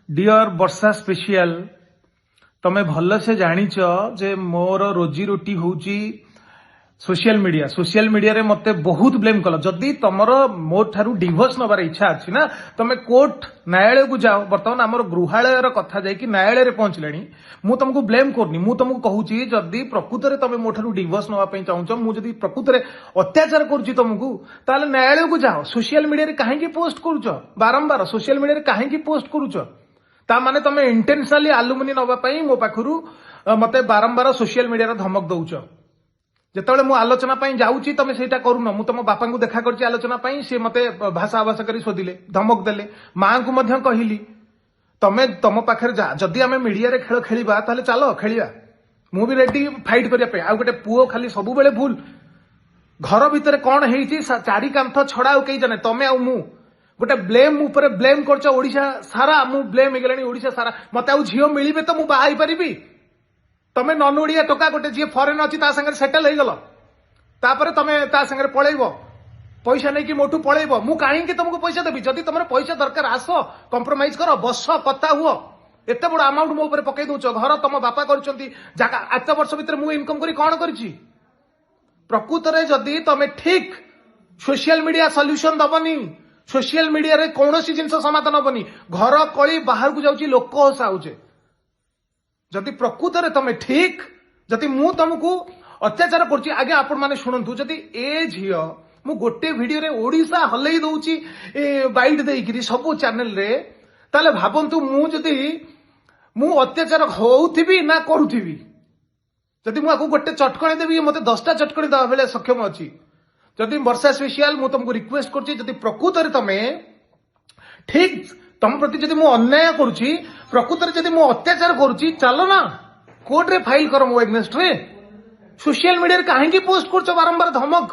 Dear वर्षा special तमे भल से जानिच जे मोर रोजी रोटी होची सोशल मीडिया रे मते बहुत ब्लेम कल जदि तमर मो ठारू डिवोर्स नबार इच्छा अच्छी ना तमे कोर्ट न्यायालय को जाओ बर्तमान आमर गृहालय कथा जाकि न्यायालय रे पहुंचले मु तुमको ब्लेम करनी मु तुमको कहूची जदि प्रकृत रे तमे मो ठारू डिवोर्स नबा पई चाहूछ मु जदि प्रकृत रे अत्याचार करूची तुमको ताले न्यायालय को जाओ सोशल मीडिया रे काहे की पोस्ट करूछ बारंबार सोशल मीडिया रे काहे की पोस्ट करूछ ता माने तमे इंटेंशनली आलुमिनी नबा पई मो पाखरु मते बारंबार सोशल मीडिया रे धमक दउछ जेतेबेले मु आलोचना पई जाउची तमे सेटा करूनो मु तम बापा को देखा करची आलोचना पई से मते भाषा आवास करी शोधिले धमक देले मां को मध्य कहिली तमे तम पाखरे जा जदि आमे मीडिया रे खेल खेलिबा ताले चलो खेलिबा मु भी रेडी फाइट करिया पे आ गोटे पुओ खाली सब बेले भूल घर भीतर कोन हेइची चारि कांथ छडा आ कई जने तमे आ मु गोटे ब्लेम ऊपर ब्लेम करछ ओडिशा सारा मु ब्लेम हेगलानी ओडिशा सारा मते आ झियो मिलिबे तो मु बाहाई परिबी तमे नन ओडिया टोका गोटे जी फॉरेन अच्छी सेटल हो गल तापर तमे ता संगे पळेइबो पैसा नहीं कि मोटू पळेइबो मु काहे कि तुमको पैसा देबी जदि तुमरे पैसा दरकार आस कंप्रोमाइज करो बस कथा हुओ एते बड़ अमाउंट मो ऊपर पकई दोछ घर तुम बापा करछंती जाका 8 वर्ष भीतर मु इनकम करी कोन करछि प्रकृत रे जदि तमे ठीक सोशल मीडिया सॉल्यूशन दबनी सोशल मीडिया रे कोनोसी जिंस समाधान हबनी घर कळी बाहर को जाउची लोक हसाउचे जदि प्रकृत रे तमे ठीक जदि मु तुमको अत्याचार करछि आगे आपण माने शुणंतु जदि ए झियो मु गोटे वीडियो रे ओडिसा हलई दउची बाइट देइकरी सब चैनल रे ताले भाबंतु मु जदि मु अत्याचार होउथिबी ना करूथिबी जदि मु आको गोटे चटकणी देबी मते 10टा चटकणी दवा बेले सक्षम अछि जदि वर्षा स्पेशल मु तुमको रिक्वेस्ट करछि जदि प्रकृत रे तमे ठीक तम प्रति जदि मु अन्याय करूची प्रकृत रे जदि मु अत्याचार करूची चलो ना कोर्ट रे फाइल करो मो एग्नेस्ट रे सोशल मीडिया रे काहे की पोस्ट करछो बारंबार धमक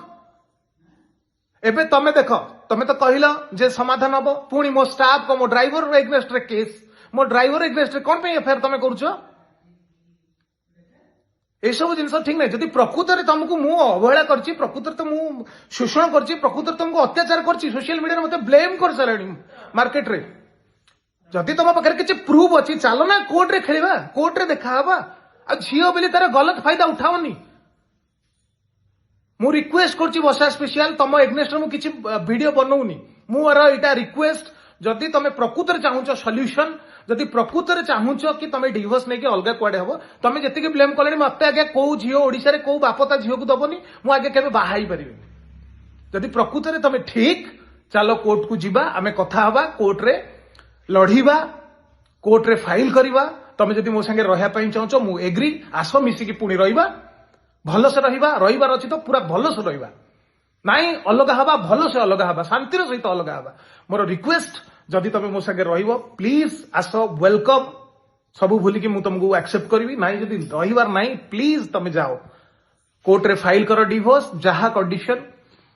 एबे तमे देखो तमे तो कहिला जे समाधान हबो पुणी मो स्टाफ को मो ड्राइवर रे एग्नेस्ट रे केस मो ड्राइवर एग्नेस्ट रे कोन पे एफआईआर तमे करूछो ए सब जिनस ठीक नहीं जदि प्रकृत रे तुमको मु अवहेला करछि प्रकृत रे तो मु शोषण करछि प्रकृत रे तुमको अत्याचार करछि सोशल मीडिया रे मते ब्लेम कर सलेनी मार्केट रे जदि तुम पाखे किसी प्रूफ अच्छी चलो ना कोर्ट रे खेलिबा कोर्ट रे देखा हबा आ झियो बेले तार गलत फायदा उठाओनी मु रिक्वेस्ट करछि वर्षा स्पेशल तुम एग्नेस्ट मु किछि वीडियो बनौनी मुर इटा रिक्वेस्ट जदि तुम प्रकृत रे चाहूछ सॉल्यूशन जदि प्रकृत रे चाहूछ कि तुम डिवोर्स नहीं कि अलग कुआडे हबो तुम जति ब्लेम कले मते आगे को झियो ओडिसा रे को बापता झियो को दबनी मु आगे केबे बाहाई परिबे जदि प्रकृत रे तुम ठीक चलो कोर्ट को जीवा आमे कथा हबा कोर्ट रे लढ़ीबा कोर्ट रे फाइल करिबा तमे जदि मो संगे रहया पई चाहछो मु एग्री आसो मिसी की पुणी रहिबा भलो से रहिबार अछि तो पूरा भलो से रहिबा नाई अलग हबा भलो से अलग हबा शांतिर सहित अलग हबा मोर रिक्वेस्ट जदि तमे मो संगे रहिबो प्लीज आसो वेलकम सब भूली कि मु तुमको एक्सेप्ट करबी नाई जदि रहिबार नाई प्लीज तमे जाओ कोर्ट रे फाइल करो डिवोर्स जहा कंडीशन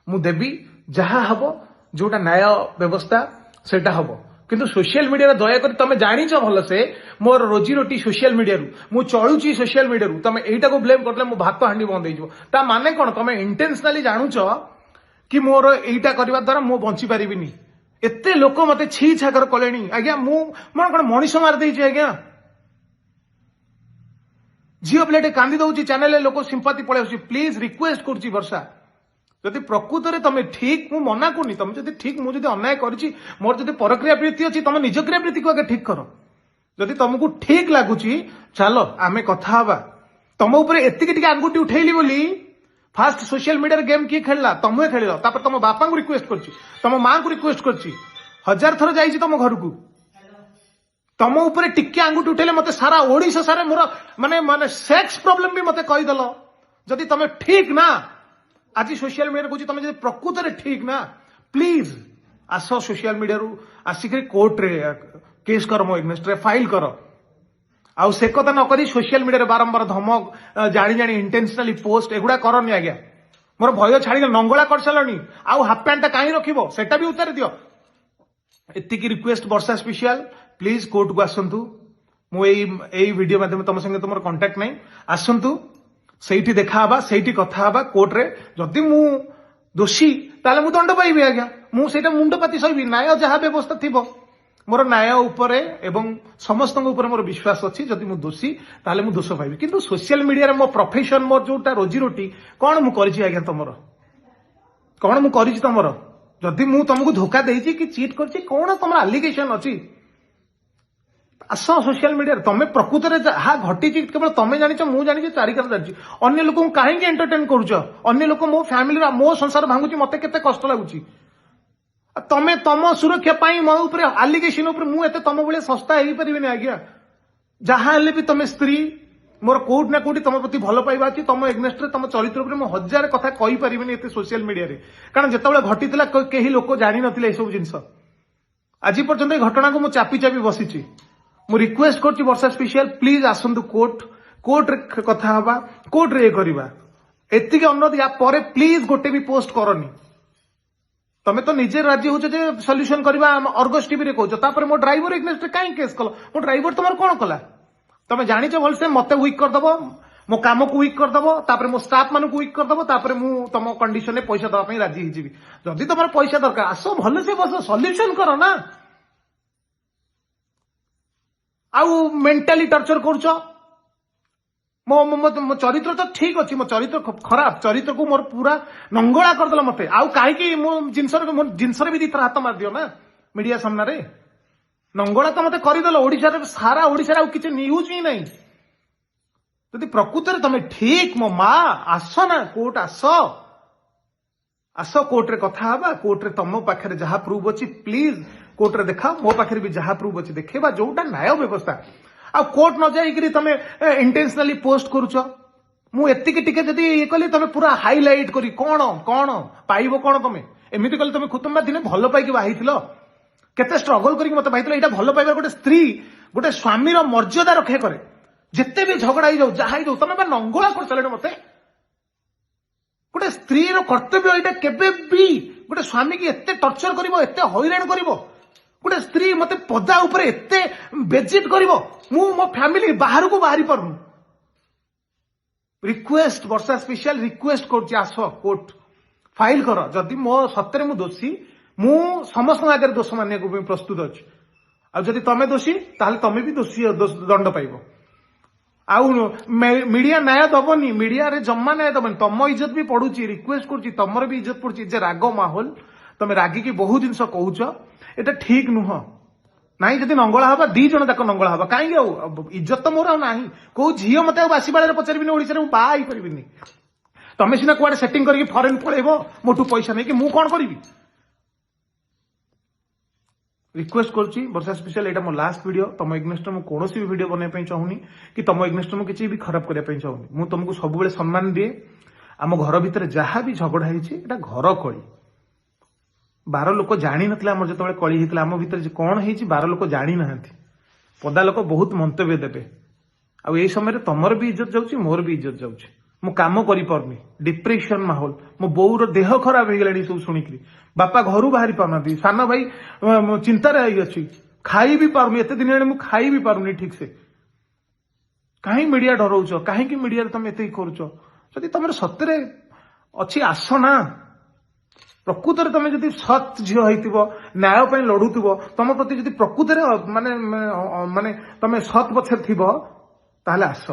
मु देबी जहा हबो जोटा न्याय व्यवस्था सेटा हबो किंतु सोशल मीडिया दयाकोरी तुम जानिच भल से मोर रोजी रोटी सोशल मीडिया मु चलुची सोशल मीडिया तुम एटा को ब्लेम करले मो भात हांडी बंद हो माने कौन तुम इंटेंशनली जानूच कि मोर एटा करबा द्वारा मु बंची पारिबिनी एते लोक मते छी छाकर कलेनी आज्ञा मु मन कोन मनीष मार देछि आज्ञा झियो प्लेटे कांदी दउची चैनल लोक सिंपैथी पळे प्लीज रिक्वेस्ट करछि वर्षा जदि प्रकृत रे तमे ठीक मु मना करनी तुम जदि ठीक मु जदि अन्याय करछि मोर जदि परक्रिया वृत्ति अछि तुम निज क्रिया वृत्ति को आगे ठीक करो जदि तुमको ठीक लागुची चलो आमे कथा हबा तुम ऊपर एतिक टिके आंगुठी उठैली बोली फास्ट सोशल मीडिया गेम किए खेलला तुमे खेलिलो तापर तुम बापा को रिक्वेस्ट करछि तुम मां को रिक्वेस्ट करछि 1000 थर जाइछि तुम घर को तुम ऊपर टिके आंगुठी उठैले मते सारा ओडिसा सारे मोर माने माने सेक्स प्रॉब्लम भी मते कहि दलो जदि तुम ठीक ना आज सोशल मीडिया कहूँ तुम प्रकृत रे ठीक ना प्लीज आस सोशल मीडिया रू आसिक कोर्ट रे केस कर मो एग्नेस्ट रे फाइल कर आउ से कथा न करी सोशल मीडिया रे बारंबार धमक जानी जानी इंटेंशनली पोस्ट एगुड़ा करनी आज्ञा मोर भय छाड़ी नंगला कर सारी आउ हाफ पैंटा कहीं रखिबो सेटा भी उतार दियो एतिकी request Varsha special please court को आसंतु मु एई वीडियो माध्यम तुम संगे तुम कांटेक्ट नहीं आसंतु सेठी देखा हबा सेठी कथा हबा कोर्ट रे जदि मु दोषी ताले मु दंड पाइबी आज्ञा मु सेटा मुंड पाती सहिबी न्याय जहा व्यवस्था थिबो मोर न्याय उपरे एवं समस्त ऊपर मोर विश्वास अच्छी जदि मु दोषी ताले मु दोष पाइबी किंतु सोशल मीडिया मो प्रोफेशन मोर जोटा रोजी रोटी कौन मु करिछि आज्ञा तुमर कौन मु करिछि तुमर जदि मु तुमको धोखा देछि कि चीट करछि कौन तुम एलिगेशन अछि आस सोशल मीडिया तुम प्रकृत में जहाँ घटी केवल तुम जानिच मु जानी चारिकार जानी अन्य लोक कहीं एंटरटेन करुच अन्य लोक मो फैमिली मो संसार भांगुची मते केते कष्ट लगुची तमे तम सुरक्षा पाई मो ऊपर एलिगेशन ऊपर मु एते तम भले सस्ता हेई परिबेनी आज्ञा जहाँ हेले भी तमे स्त्री मोर कोट ना कोटी तम प्रति भल पाइबा अछि तम एग्नेस्ट तम चरित्र ऊपर मु हजार कथा कहि परिबेनी एते सोशल मीडिया रे कारण जेतेबेले घटितला केही लोक जानि नथिले ए सब जिंस आज पर्यंत ए घटना को मु चापी चापी बसिची मु रिक्वेस्ट करछि वर्षा स्पेशल प्लीज आसंतु कोर्ट रे कथा हबा कोर्ट रे करबा एतिके अनुरोध या परे प्लीज गोटे भी पोस्ट करनी तमे तो निजे राजी होछ जे सॉल्यूशन करबा अर्गस टीवी रे कहछ तापर मो ड्राइवर एग्नेस्ट काई केस कलो मो ड्राइवर तुमर कोन कला तमे जानि छ भलसे मते वीक कर दबो मो काम को वीक कर दबो तापर मो स्टाफ मानु को वीक कर दबो तापर मु तम कंडीशन रे पैसा दबा पई राजी हि जिवि जदी तमर पैसा दरकार आसो भलसे बस सॉल्यूशन करो ना आउ मेंटाली टर्चर करुच मो चरित्र तो ठीक अच्छी मो चरित्र खराब चरित्र को मोर पूरा नंगला करदेला मते आउ कहीं मो जिनस भी दिथर हाथ मार दियो ना मीडिया सामना रे नंगला तो मते करदेल ओडिशा रे सारा ओडिशा रे किछि न्यूज ही नहीं जदि प्रकृत रे तमे ठीक मो माँ आस ना कोर्ट आस कोर्ट रे कथा हबा कोर्ट रे तम पाखरे जहा प्रूफ अछि प्लीज कोर्ट रे देखा मो पाखरे भी जहा प्रूफ अछि देखेबा जोटा न्याय व्यवस्था आ कोर्ट न जाई तमे इंटेंशनली पोस्ट करूछ मु एतिके टिके जदि ये कली तमे पूरा हाईलाइट करी कोन कोन पाइबो कोन तमे एमिति कली तमे खुतुम्बा दिने भलो पाइके बाहिथिलो केते स्ट्रगल करी मते बाहिथिलो एटा भलो पाइबा गोटे स्त्री गोटे स्वामी रो मर्यादा रखे करे जेते भी झगड़ा ही जाऊ जहा ही जाऊ तमे बा नंगला कर चले मते गोटे स्त्री रो कर्तव्य एटा केबे भी गोटे स्वामी की एते टर्चर करिवो एते हैरान करिवो गोटे स्त्री मते पदा ऊपर एते बेजित करिवो मु मो फैमिली बाहर को बाहरी परनु रिक्वेस्ट वर्षा स्पेशल रिक्वेस्ट करछि आसो कोर्ट फाइल कर जदि मो सत्य मु दोषी मु समस्त आगे दोष मानिया को प्रस्तुत अछि आ जदि तमे दोषी ताले तमे भी दोषी दंड पाइबो आउ मीडिया न्याय दबनी मीडिया रे जम्मा न्याय दबनी तम इज्जत भी पड़ुची रिक्वेस्ट करछि तमर भी इज्जत पड़ुची जे राग माहौल तमे रागी की बहुत जिनस कहूछ एटा ठीक नुह नाई जदि नंगला हवा दी जण तक नंगला हवा कहीं इज्जत तो मोर ना कौ झील मत बासी बाड़े पचारि ओडिशा बा ही पारि तमें सीना कुआडे सेटिंग करके फरेन पळेबो मोटू पैसा नहीं कि मु कौन करी रिक्वेस्ट करछि वर्षा स्पेशल एटा मो लास्ट वीडियो तम एग्नेस्ट मु कोनोसी भी वीडियो बनय चाहूनी कि तम एग्नेस्ट मु किछि भी खराब करय चाहूनी मु तुमको सब बेले सम्मान दिए आम घर भितर जहाँ भी झगड़ा होइछि एटा घर कली 12 लोक जानी नथिला हमर जतबेले कली हितला आम भितर जे कोन हेछि 12 लोक जानी नाहंती पदा लोक बहुत मंतव्य देबे आ एई समय रे तमर भी इज्जत जाउछि मोर भी इज्जत जाउछि मु काम करि परनी डिप्रेशन माहौल मो बोउर देह खराब हे गेलानी सब सुनिकरी बापा घरु बाहरी पाउनाती साना भाई चिंता रे आई अछि खाई भी पारुनी एते दिन मु खाई भी पारुनी ठीक से काहे मीडिया डरौछ काहे कि मीडिया रे तुम एते करूछ जदि तमर सत्य रे अछि आस ना प्रकृत रे तमे जदि सत झियो होइतिबो न्याय पय लडुतिबो तम प्रति जदि प्रकृत रे माने माने तमे सत पछे थिबो ताले आस।